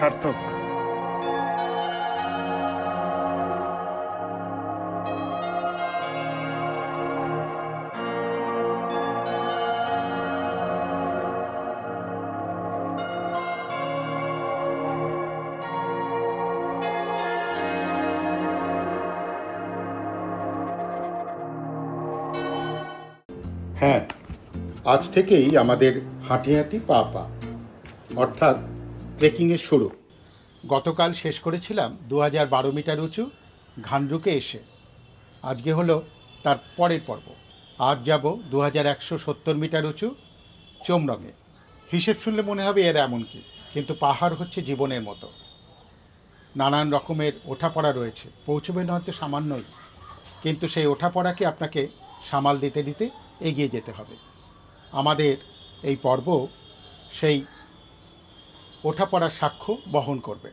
সার্থক। হ্যাঁ, আজ থেকেই আমাদের হাঁটি হাঁটি পা পা অর্থাৎ ট্রেকিংয়ের শুরু। গতকাল শেষ করেছিলাম 2012 মিটার উঁচু ঘান্দ্রুকে এসে। আজকে হলো তার পরের পর্ব। আজ যাব 2170 মিটার উঁচু চোমরঙে। হিসেব শুনলে মনে হবে এর এমন কি, কিন্তু পাহাড় হচ্ছে জীবনের মতো। নানান রকমের ওঠাপড়া রয়েছে, পৌঁছবেন হয়তো সামান্যই, কিন্তু সেই ওঠাপড়াকে আপনাকে সামাল দিতে দিতে এগিয়ে যেতে হবে। আমাদের এই পর্ব সেই ওঠাপড়ার সাক্ষ্য বহন করবে।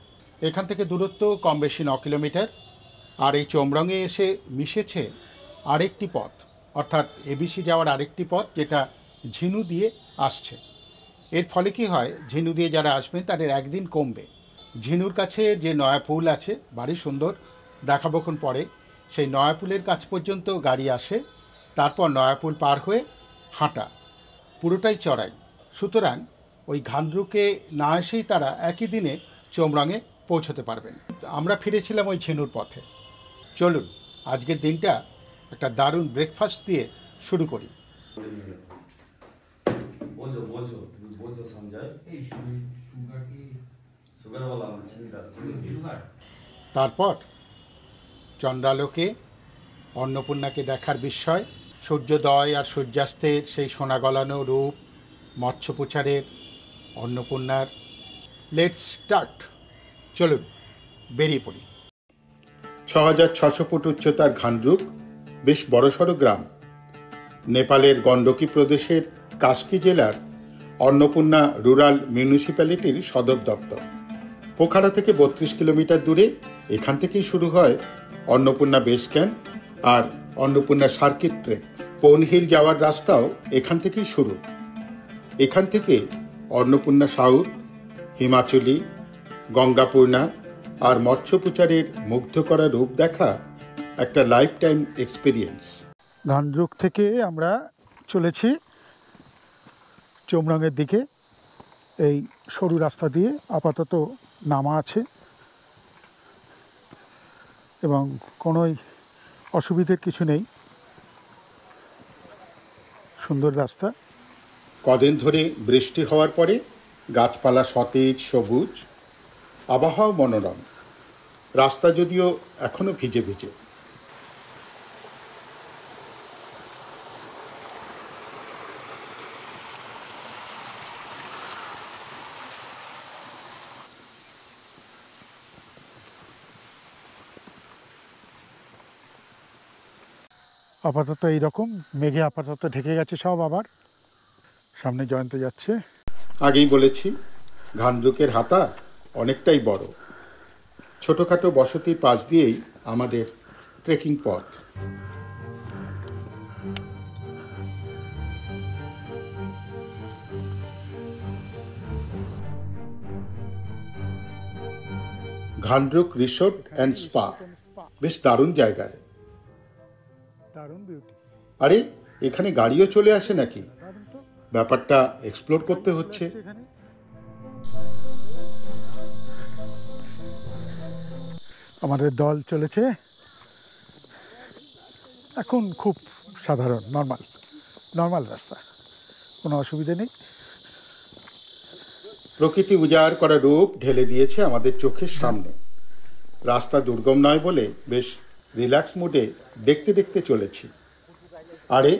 এখান থেকে দূরত্ব কম বেশি 9 কিলোমিটার। আর এই চোমরঙে এসে মিশেছে আরেকটি পথ, অর্থাৎ এবিসি যাওয়ার আরেকটি পথ, যেটা ঝিনু দিয়ে আসছে। এর ফলে কি হয়, ঝিনু দিয়ে যারা আসবেন তাদের একদিন কমবে। ঝিনুর কাছে যে নয়াপুল আছে, বাড়ি সুন্দর, দেখাবোক্ষণ পরে, সেই নয়াপুলের কাছ পর্যন্ত গাড়ি আসে, তারপর নয়াপুল পার হয়ে হাঁটা, পুরোটাই চড়াই। সুতরাং ওই ঘান্দ্রুকে না এসেই তারা একই দিনে চোমরঙে পৌঁছতে পারবেন। আমরা ফিরেছিলাম ওই ঝিনুর পথে। চলুন আজকের দিনটা একটা দারুণ ব্রেকফাস্ট দিয়ে শুরু করি। তারপর চন্দ্রালোকে অন্নপূর্ণাকে দেখার বিস্ময়, সূর্যোদয় আর সূর্যাস্তের সেই সোনা গলানো রূপ, মৎস্যপুচারের, অন্নপূর্ণার। Let's start. চলুন বেরিয়ে পড়ি। 6600 ফুট উচ্চতার ঘান্দ্রুক বেশ বড়সড় গ্রাম। নেপালের গণ্ডকী প্রদেশের কাস্কি জেলার অন্নপূর্ণা রুরাল মিউনিসিপ্যালিটির সদর দপ্তর। পোখারা থেকে 32 কিলোমিটার দূরে। এখান থেকেই শুরু হয় অন্নপূর্ণা বেস ক্যাম্প আর অন্নপূর্ণা সার্কিট ট্রেক। পৌনহিল যাওয়ার রাস্তাও এখান থেকেই শুরু। এখান থেকে অন্নপূর্ণা সাউথ, হিমাচলি, গঙ্গাপূর্ণা আর মৎস্যপুচারের মুগ্ধ করা রূপ দেখা একটা লাইফ টাইম এক্সপিরিয়েন্স। ঘান্দ্রুক থেকে আমরা চলেছি চোমরঙের দিকে। এই সরু রাস্তা দিয়ে আপাতত নামা আছে এবং কোনো অসুবিধার কিছু নেই, সুন্দর রাস্তা। কদিন ধরে বৃষ্টি হওয়ার পরে গাছপালা সতেজ সবুজ, আবহাওয়া মনোরম। রাস্তা যদিও এখনো ভিজে ভিজে। আপাতত এইরকম মেঘে আপাতত ঢেকে গেছে সব। আবার সামনে জয়ন্ত যাচ্ছে। আগেই বলেছি, ঘান্দ্রুকের হাতা অনেকটাই বড়। ছোটোখাটো বসতির পাশ দিয়েই আমাদের ট্রেকিং পথ। ঘান্দ্রুক রিসোর্ট অ্যান্ড স্পা বেশ দারুণ জায়গায়। আরে এখানে গাড়িও চলে আসে নাকি? ব্যাপারটা এক্সপ্লোর করতে হচ্ছে। আমাদের দল চলেছে এখন। খুব সাধারণ নর্মাল রাস্তা, কোনো অসুবিধা নেই। প্রকৃতি উজাড় করা রূপ ঢেলে দিয়েছে আমাদের চোখের সামনে। রাস্তা দুর্গম নয় বলে বেশ রিল্যাক্স মুডে দেখতে দেখতে চলেছি। আরে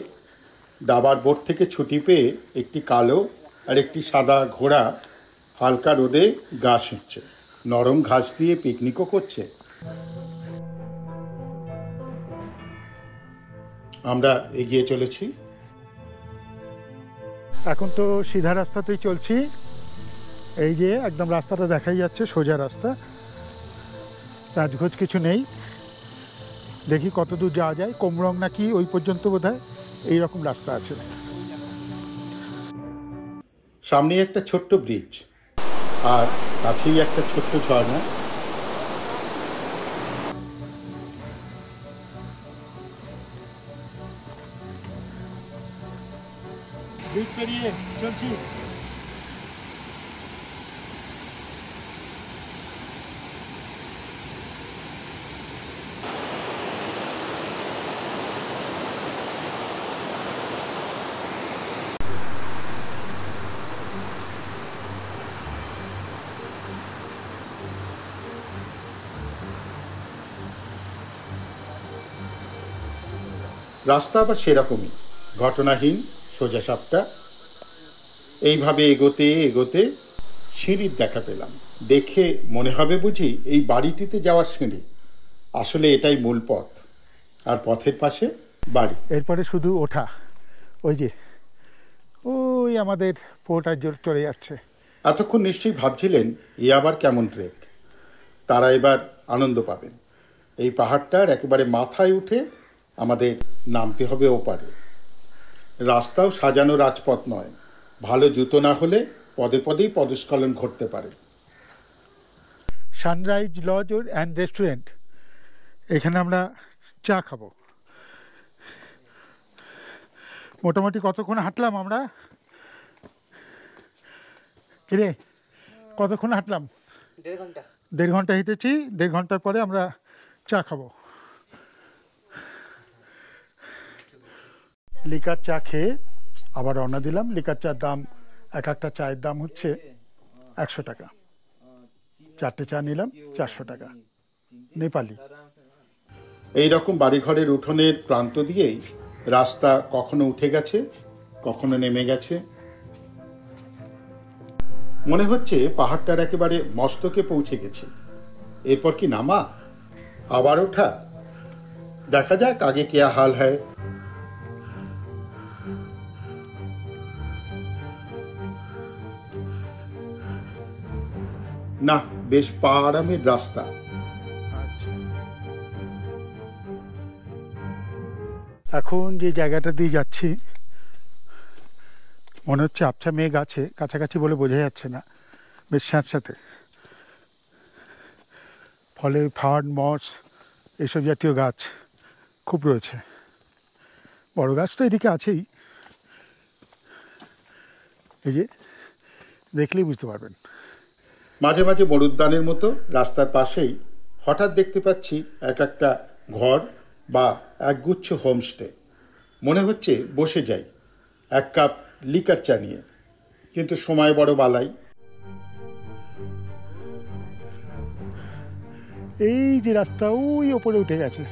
দাবার বোর্ড থেকে ছুটি পেয়ে একটি কালো আর একটি সাদা ঘোড়া হালকা রোদে গা শুচ্ছে, নরম ঘাস দিয়ে পিকনিকও করছে। আমরা এগিয়ে চলেছি। এখন তো সিধা রাস্তাতেই চলছি। এই যে একদম রাস্তাটা দেখাই যাচ্ছে, সোজা রাস্তা, রাজঘোজ কিছু নেই। দেখি কত দূর যাওয়া যায়। কোমরং নাকি ওই পর্যন্ত বোধহয় এইরকম রাস্তা আছে। সামনে একটা ছোট্ট ব্রিজ। আর কাছেই একটা ছোট্ট ঝর্ণা। ব্রিজ পেরিয়ে চলছি। রাস্তা আবার সেরকমই, ঘটনাহীন, সোজাসাপটা। এইভাবে এগোতে এগোতে সিঁড়ির দেখা পেলাম। দেখে মনে হবে বুঝি এই বাড়িটিতে যাওয়ার সিঁড়ি, আসলে এটাই মূল পথ, আর পথের পাশে বাড়ি। এরপরে শুধু ওঠা, ওই যে ওই আমাদের পোর্টার জোর চলে যাচ্ছে। এতক্ষণ নিশ্চয়ই ভাবছিলেন এ আবার কেমন ট্রেক। তারা এবার আনন্দ পাবেন। এই পাহাড়টার একেবারে মাথায় উঠে আমাদের নামতে হবে ওপারে। রাস্তাও সাজানো রাজপথ নয়, ভালো জুতো না হলে পদে পদেই পদস্খলন ঘটতে পারে। সানরাইজ লজ অ্যান্ড রেস্টুরেন্ট, এখানে আমরা চা খাবো। মোটামুটি কতক্ষণ হাঁটলাম আমরা? কিরে, কতক্ষণ হাঁটলাম? 1.5 ঘন্টা। 1.5 ঘন্টা হেঁটেছি। 1.5 ঘন্টার পরে আমরা চা খাবো। লিকার চা খেয়ে আবার রওনা দিলাম। লিকার চার দাম, এক একটা চায়ের দাম হচ্ছে 100 টাকা। 4টে চা নিলাম 400 টাকা নেপালি। এইরকম বাড়িঘরের উঠোনের প্রান্ত দিয়েই রাস্তা কখনো উঠে গেছে, কখনো নেমে গেছে। মনে হচ্ছে পাহাড়টার একেবারে মস্তকে পৌঁছে গেছে। এরপর কি নামা, আবার ওঠা? দেখা যাক আগে কে হাল হয়। না, বেশ পা আরামের রাস্তা। এখন যে জায়গাটা দিয়ে যাচ্ছি মনে হচ্ছে আবছা মেঘ আছে, কাছাকাছি বলে বোঝা যাচ্ছে না, বেশ স্যাঁতস্যাঁতে। ফলে ফার্ন, মস এইসব জাতীয় গাছ খুব রয়েছে। বড় গাছ তো এদিকে আছেই, এই যে দেখলেই বুঝতে পারবেন। মাঝে মাঝে মরুদ্যানের মতো রাস্তার পাশেই হঠাৎ দেখতে পাচ্ছি এক একটা ঘর বা একগুচ্ছ হোমস্টে। মনে হচ্ছে বসে যাই এক কাপ লিকার চা নিয়ে, কিন্তু সময় বড় বালাই। এই যে রাস্তা ওই ওপরে উঠে গেছে।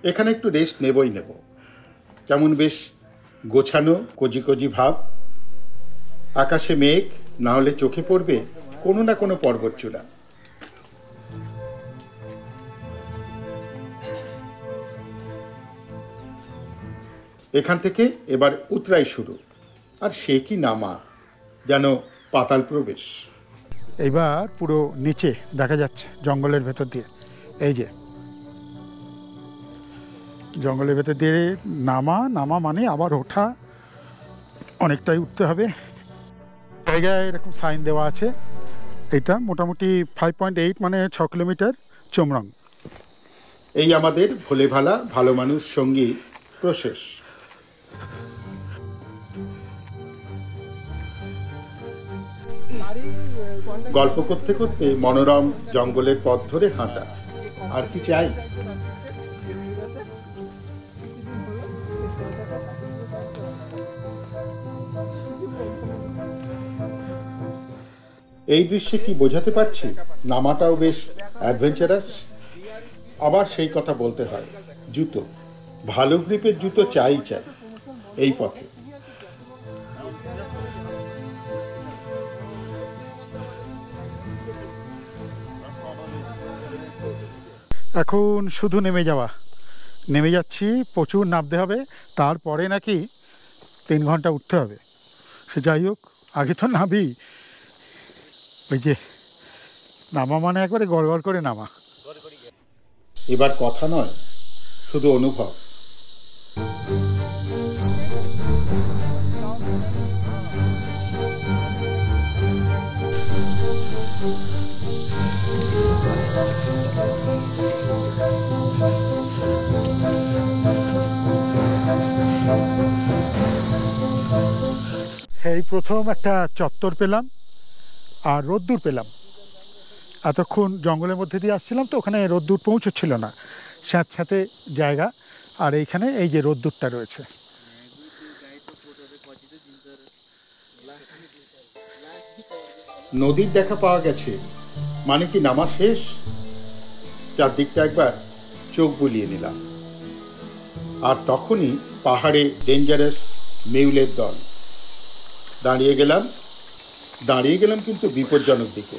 এখানে একটু রেস্ট নেবই নেব। কেমন বেশ গোছানো, কজি কজি ভাব। আকাশে মেঘ, না হলে চোখে পড়বে কোনো না কোনো পর্বত চূড়া। এখান থেকে এবার উতরাই শুরু, আর সে কি নামা, যেন পাতাল প্রবেশ। এইবার পুরো নিচে দেখা যাচ্ছে জঙ্গলের ভেতর দিয়ে। এই যে জঙ্গলের ভেতর দিয়ে নামা, নামা মানে আবার ওঠা, অনেকটাই উঠতে হবে। জায়গায় এরকম সাইন দেওয়া আছে। এটা মোটামুটি 5.8 মানে 6 কিলোমিটার চোমরং। এই আমাদের ভোলে ভালা ভালো মানুষ সঙ্গী প্রশেষ। গল্প করতে করতে মনোরম জঙ্গলের পথ ধরে হাঁটা, আর কি চাই? এই দৃশ্যে কি বোঝাতে পারছি, নামাটাও বেশ অ্যাডভেঞ্চারাস। আবার সেই কথা বলতে হয়, জুতো, ভালো গ্রিপের জুতো চাই চাই এই পথে। এখন শুধু নেমে যাওয়া, নেমে যাচ্ছি, প্রচুর নামতে হবে, তারপরে নাকি 3 ঘন্টা উঠতে হবে। সে যাই হোক, আগে তো নামি। ওই যে নামা মানে একবারে গড়গড় করে নামা। এবার কথা নয়, শুধু অনুভব। এই প্রথম একটা চত্বর পেলাম আর রোদ্দুর পেলাম। এতক্ষণ জঙ্গলের মধ্যে দিয়ে আসছিলাম তো ওখানে রোদ্দুর পৌঁছচ্ছিল না, স্যাঁতস্যাঁতে জায়গা, আর এইখানে এই যে রোদ্দুরটা রয়েছে। নদীর দেখা পাওয়া গেছে, মানে কি নামা শেষ? চারদিকটা একবার চোখ বুলিয়ে নিলাম, আর তখনই পাহাড়ে ডেঞ্জারাস মেউলের দল। দাঁড়িয়ে গেলাম কিন্তু বিপজ্জনক দিকে।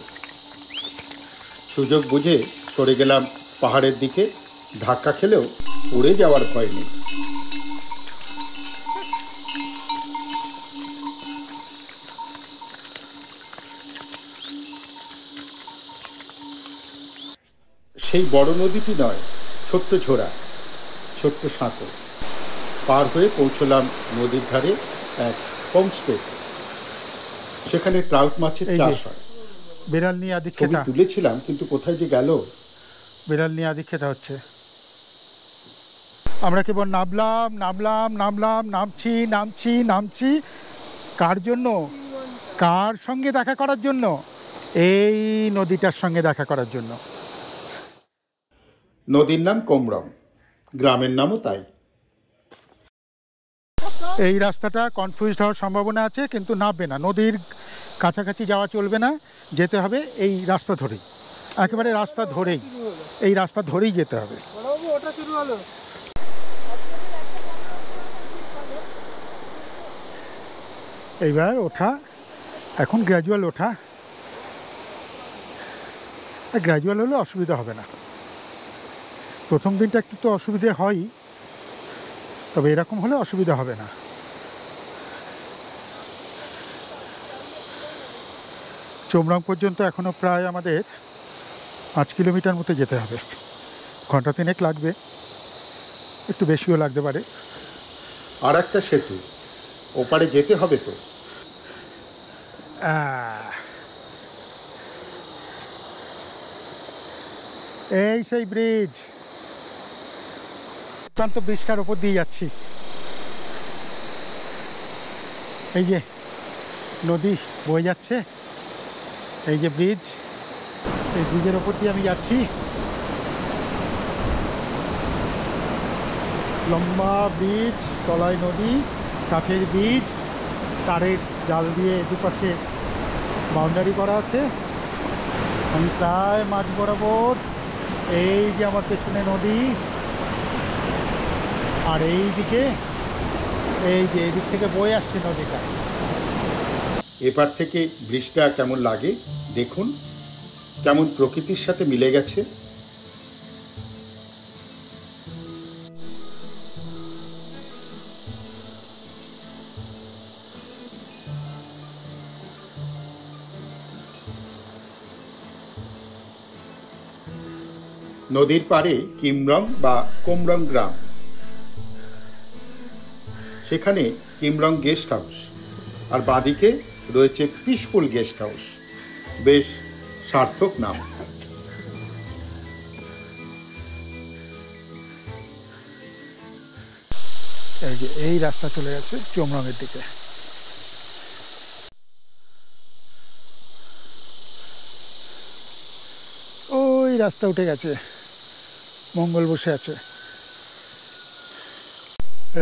সুযোগ বুঝে সরে গেলাম পাহাড়ের দিকে। ধাক্কা খেলেও উড়ে যাওয়ার ভয় নেই। সেই বড় নদীটি নয়, ছোট্ট ঝোড়া, ছোট্ট সাঁকো পার হয়ে পৌঁছলাম নদীর ধারে এক হোমস্টে। সেখানে ট্রাউট মাছের চাষ হয়। বিড়াল নিয়ে আদি ছবি তুলেছিলাম, কিন্তু কোথায় যে গেল। বিড়াল নিয়ে আদি খেতে হচ্ছে। আমরা কেবল নামছি। কার জন্য? কার সঙ্গে দেখা করার জন্য? এই নদীটার সঙ্গে দেখা করার জন্য। নদীর নাম কোমরম, গ্রামের নামও তাই। এই রাস্তাটা কনফিউজড হওয়ার সম্ভাবনা আছে, কিন্তু নামবে না, নদীর কাছাকাছি যাওয়া চলবে না, যেতে হবে এই রাস্তা ধরেই, একেবারে রাস্তা ধরেই, এই রাস্তা ধরেই যেতে হবে। এইবার ওঠা, এখন গ্র্যাজুয়াল ওঠা। গ্র্যাজুয়াল হলে অসুবিধা হবে না। প্রথম দিনটা একটু তো অসুবিধে হয়ই, তবে এরকম হলে অসুবিধা হবে না। চোমরং পর্যন্ত এখনও প্রায় আমাদের 5 কিলোমিটার মতো যেতে হবে। ঘন্টা 3 লাগবে, একটু বেশিও লাগতে পারে। আর একটা সেতু, ওপারে যেতে হবে তো। এই সেই ব্রিজ, অত্যন্ত ব্রিজটার ওপর দিয়ে যাচ্ছি। এই যে নদী বয়ে যাচ্ছে, এই যে ব্রিজ, এই ব্রিজের ওপর দিয়ে আমি যাচ্ছি। লম্বা ব্রিজ, তলায় নদী, কাঠের ব্রিজ, তারের জাল দিয়ে দুপাশে বাউন্ডারি করা আছে। আমি প্রায় মাঝ বরাবর। এই যে আমার পেছনে নদী, আর এই দিকে এই যে এদিক থেকে বয়ে আসছে নদীটা। এপার থেকে ব্রিজটা কেমন লাগে দেখুন, কেমন প্রকৃতির সাথে মিলে গেছে। নদীর পাড়ে কিমরং বা কোমরং গ্রাম, সেখানে কিমরং গেস্ট হাউস, আর বাঁদিকে রয়েছে পিসফুল গেস্ট হাউস। বেশ সার্থক নাম। এই যে এই রাস্তা চলে গেছে চোমরংয়ের দিকে। ওই রাস্তা উঠে গেছে, মঙ্গল বসে আছে।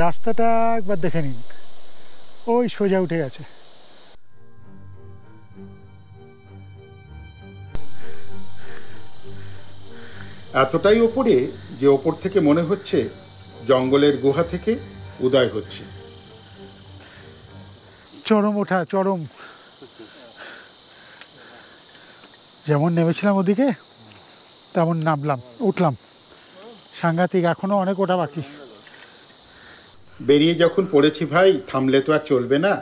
রাস্তাটা একবার দেখে নিন, ওই সোজা উঠে গেছে। এতটাই ওপরে যে ওপর থেকে মনে হচ্ছে জঙ্গলের গুহা থেকে উদয় হচ্ছে। চরম ওঠা, চরম। যেমন নেমেছিলাম ওদিকে তেমন নামলাম, উঠলাম। সাংঘাতিক, এখনো অনেক ওঠা বাকি। বেরিয়ে যখন পড়েছি ভাই, থামলে তো আর চলবে না।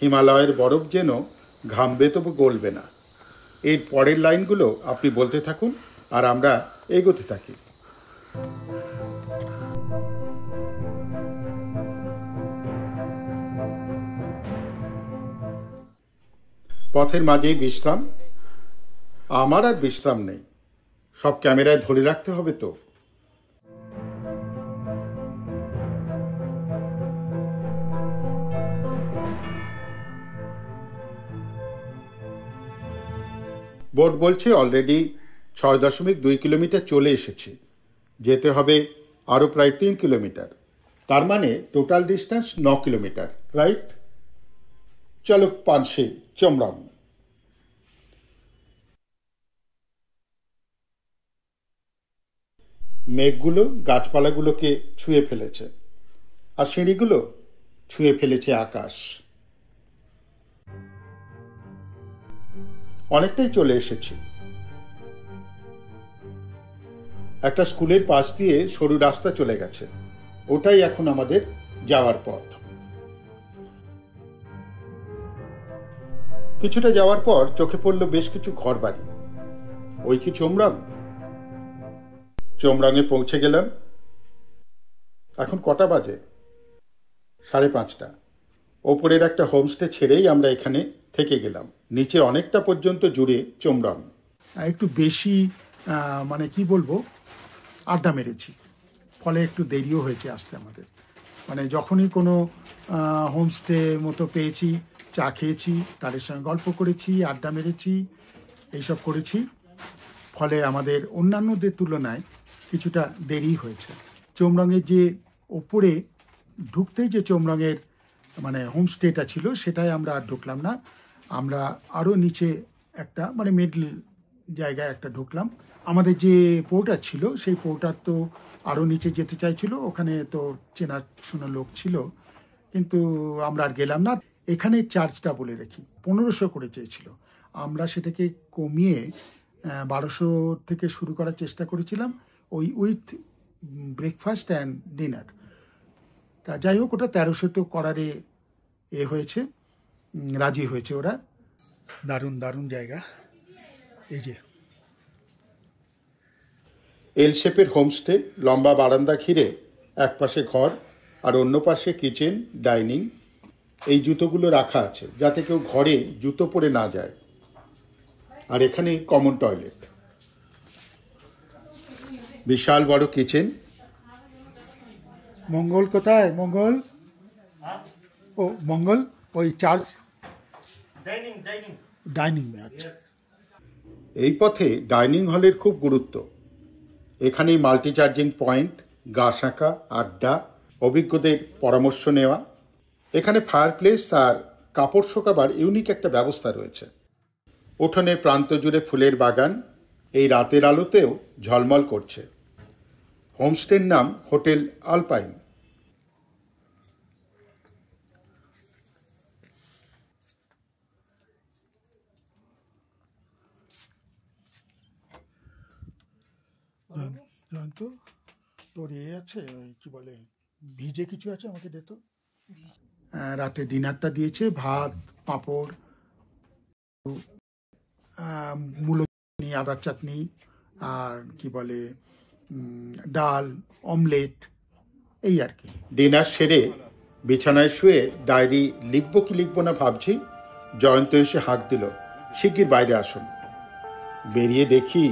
হিমালয়ের বরফ যেন ঘামবে তবু গলবে না। এর পরের লাইনগুলো আপনি বলতে থাকুন আর আমরা এগোতে থাকি। পথের মাঝেই বিশ্রাম। আমার আর বিশ্রাম নেই, সব ক্যামেরায় ধরে রাখতে হবে তো। বোর্ড বলছে অলরেডি 6.2 কিলোমিটার চলে এসেছি, যেতে হবে আরও প্রায় 3 কিলোমিটার। তার মানে টোটাল ডিস্টেন্স 9 কিলোমিটার, রাইট? চলো পানসে চমরাম। মেঘগুলো গাছপালাগুলোকে ছুঁয়ে ফেলেছে, আর সিঁড়িগুলো ছুঁয়ে ফেলেছে আকাশ। অনেকটাই চলে এসেছি। একটা স্কুলের পাশ দিয়ে সরু রাস্তা চলে গেছে, ওটাই এখন আমাদের যাওয়ার পথ। কিছুটা যাওয়ার পর চোখে পড়ল বেশ কিছু ঘর বাড়ি। ওই কি চোমরাং? চোমরাঙে পৌঁছে গেলাম। এখন কটা বাজে? 5:30। ওপরের একটা হোমস্টে ছেড়েই আমরা এখানে থেকে গেলাম। নিচে অনেকটা পর্যন্ত জুড়ে চোমরাং। একটু বেশি মানে কি বলবো, আড্ডা মেরেছি, ফলে একটু দেরিও হয়েছে আসতে আমাদের। মানে যখনই কোনো হোমস্টে মতো পেয়েছি, চা খেয়েছি, তাদের সঙ্গে গল্প করেছি, আড্ডা মেরেছি, এইসব করেছি, ফলে আমাদের অন্যান্যদের তুলনায় কিছুটা দেরি হয়েছে। চোমরাঙের যে ওপরে ঢুকতেই যে চোমরাঙের মানে হোমস্টেটা ছিল, সেটাই আমরা আর ঢুকলাম না। আমরা আরও নিচে একটা মানে মিডল জায়গায় একটা ঢুকলাম। আমাদের যে পোর্টার ছিল, সেই পোর্টার তো আরও নিচে যেতে চাইছিল, ওখানে তো চেনাশোনা লোক ছিল, কিন্তু আমরা আর গেলাম না। এখানে চার্জটা বলে রাখি 1500 করে চেয়েছিল, আমরা সেটাকে কমিয়ে 1200 থেকে শুরু করার চেষ্টা করেছিলাম, ওই উইথ ব্রেকফাস্ট অ্যান্ড ডিনার। তা যাই হোক, ওটা 1300 তো করারে হয়েছে, রাজি হয়েছে ওরা। দারুণ দারুণ জায়গা। এই যে এল শেপের হোমস্টে, লম্বা বারান্দা ঘিরে, এক পাশে ঘর আর অন্য পাশে কিচেন, ডাইনিং। এই জুতোগুলো রাখা আছে যাতে কেউ ঘরে জুতো পরে না যায়। আর এখানে কমন টয়লেট। বিশাল বড় কিচেন। মঙ্গল কোথায়? মঙ্গল, ও মঙ্গল ওই চার্জ ডাইনিং আচ্ছা। এই পথে ডাইনিং হলের খুব গুরুত্ব। এখানেই মাল্টি চার্জিং পয়েন্ট, গা শাঁকা, আড্ডা, অভিজ্ঞদের পরামর্শ নেওয়া। এখানে ফায়ার প্লেস আর কাপড় শোকাবার ইউনিক একটা ব্যবস্থা রয়েছে। উঠোনের প্রান্ত জুড়ে ফুলের বাগান, এই রাতের আলোতেও ঝলমল করছে। হোমস্টের নাম হোটেল আলপাইন। জয়ন্ত, তোর আছে কি বলে, ভিজে কিছু আছে, আমাকে দে তো। রাতে ডিনারটা দিয়েছে, ভাত, পাঁপড়, মূলো চাটনি, আদার চাটনি, আর কি বলে ডাল, অমলেট, এই আর কি। ডিনার সেরে বিছানায় শুয়ে ডায়েরি লিখবো কি লিখবো না ভাবছি, জয়ন্ত এসে হাঁক দিল, শিগগির বাইরে আসুন। বেরিয়ে দেখি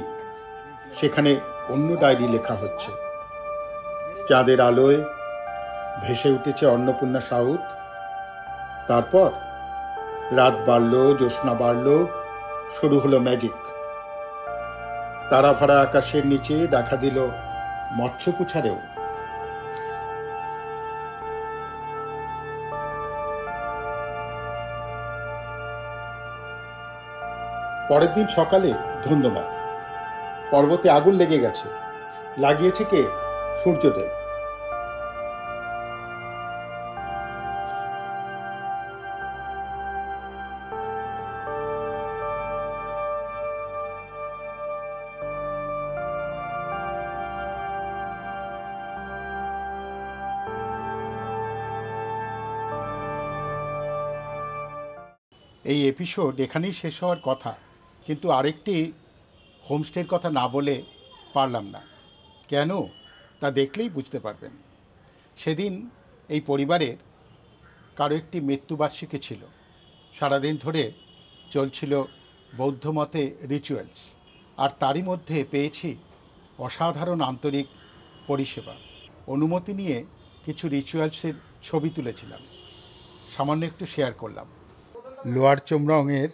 সেখানে অন্য ডায়েরি লেখা হচ্ছে। চাঁদের আলোয় ভেসে উঠেছে অন্নপূর্ণা সাউথ। তারপর রাত বাড়ল, জ্যোৎস্না বাড়ল, শুরু হলো ম্যাজিক। তারা ভরা আকাশের নিচে দেখা দিল মৎস্যপুছারেও। পরের দিন সকালে ধুন্ধুমার। পর্বতে আগুন লেগে গেছে। লাগিয়েছে কে? সূর্যদেব। এই এপিসোড এখানেই শেষ হওয়ার কথা, কিন্তু আরেকটি হোমস্টের কথা না বলে পারলাম না। কেন তা দেখলেই বুঝতে পারবেন। সেদিন এই পরিবারের কারো একটি মৃত্যুবার্ষিকী ছিল। সারাদিন ধরে চলছিল বৌদ্ধ মতে রিচুয়ালস, আর তারই মধ্যে পেয়েছি অসাধারণ আন্তরিক পরিষেবা। অনুমতি নিয়ে কিছু রিচুয়ালসের ছবি তুলেছিলাম, সামান্য একটু শেয়ার করলাম। লোয়ার চমরংয়ের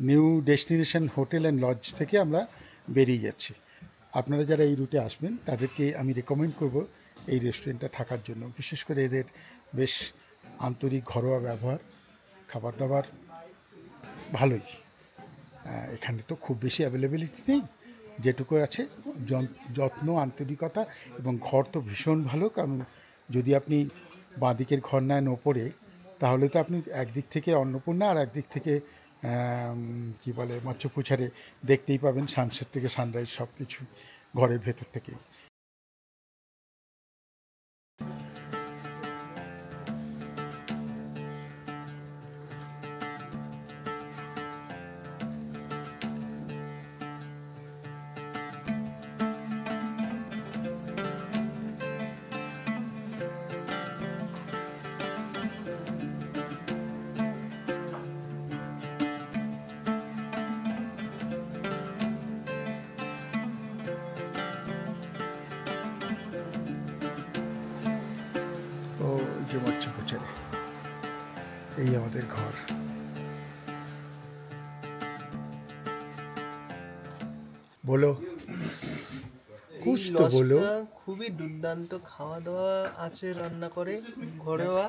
new destination hotel and lodge থেকে আমরা বেরিয়ে যাচ্ছি। আপনারা যারা এই রুটে আসবেন তাদেরকে আমি রেকমেন্ড করব এই রেস্টুরেন্টটা থাকার জন্য। বিশেষ করে এদের বেশ আন্তরিক ঘরোয়া ব্যবহার, খাবার দাবার ভালোই। এখানে তো খুব বেশি অ্যাভেলেবিলিটি নেই, যেটুকু আছে যত্ন, আন্তরিকতা, এবং ঘর তো ভীষণ ভালো। কারণ যদি আপনি বাঁদিকের ঘর নেন ওপরে, তাহলে তো আপনি একদিক থেকে অন্নপূর্ণা আর একদিক থেকে কি বলে মৎস্যকুচারে দেখতেই পাবেন সানসেট থেকে সানরাইজ সব কিছু ঘরের ভেতর থেকেই। ও যে মৎস্যকুচারে, এই আমাদের ঘর। বলো, কুছ তো বলো। খুবই দুর্দান্ত খাওয়া দাওয়া আছে, রান্না করে ঘরোয়া,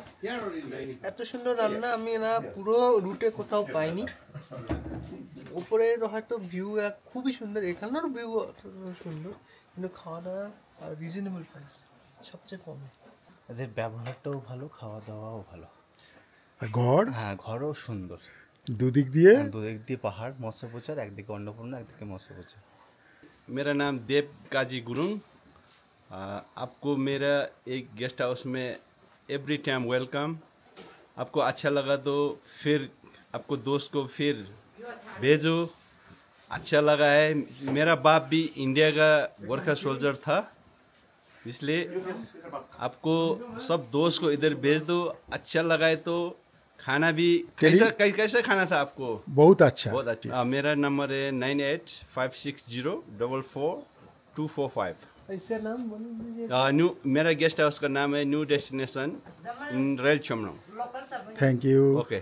এত সুন্দর রান্না আমি না পুরো রুটে কোথাও পাইনি। উপরের হয়তো ভিউ খুবই সুন্দর, এখানেও ভিউ সুন্দর, কিন্তু খাওয়া দাওয়া রিজনেবল প্রাইস, সবচেয়ে কম। এদের ব্যবহারটাও ভালো, খাওয়া দাওয়াও ভালো। ঘর, হ্যাঁ, ঘরও সুন্দর, দুদিক দিয়ে পাহাড়, মৎস্যকুচার, একদিকে অন্নপূর্ণা, একদিকে মৎস্যকুচার। मेरा नाम देव काजी गुरुंग। आपको मेरा एक गेस्ट हाउस में एवरी टाइम वेलकम। आपको अच्छा लगा तो फिर आपको दोस्त को फिर भेजो। अच्छा लगा है, मेरा बाप भी इंडिया का वर्कर सोल्जर था, इसलिए आपको सब दोस्त को इधर भेज दो। अच्छा लगा है तो खाना भी कैसा खाना था आपको? बहुत अच्छा। मेरा नंबर है 9856044245। इसका नाम बोल दीजिए। न्यू, मेरा गेस्ट हाउस का नाम है न्यू डेस्टिनेशन इन रेल चमरंग। Thank you. ओके।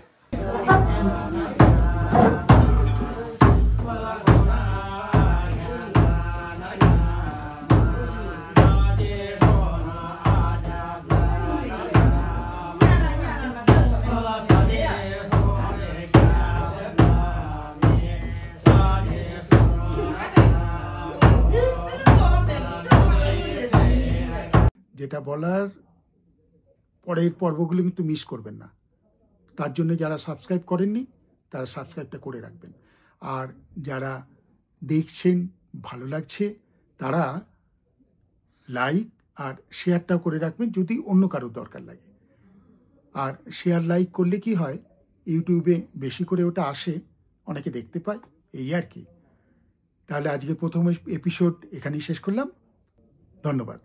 যেটা বলার পরের পর্বগুলো কিন্তু মিস করবেন না। তার জন্য যারা সাবস্ক্রাইব করেননি তারা সাবস্ক্রাইবটা করে রাখবেন, আর যারা দেখছেন ভালো লাগছে তারা লাইক আর শেয়ারটাও করে রাখবেন যদি অন্য কারোর দরকার লাগে। আর শেয়ার লাইক করলে কি হয়, ইউটিউবে বেশি করে ওটা আসে, অনেকে দেখতে পায়, এই আর কি। তাহলে আজকে প্রথম এপিসোড এখানেই শেষ করলাম। ধন্যবাদ।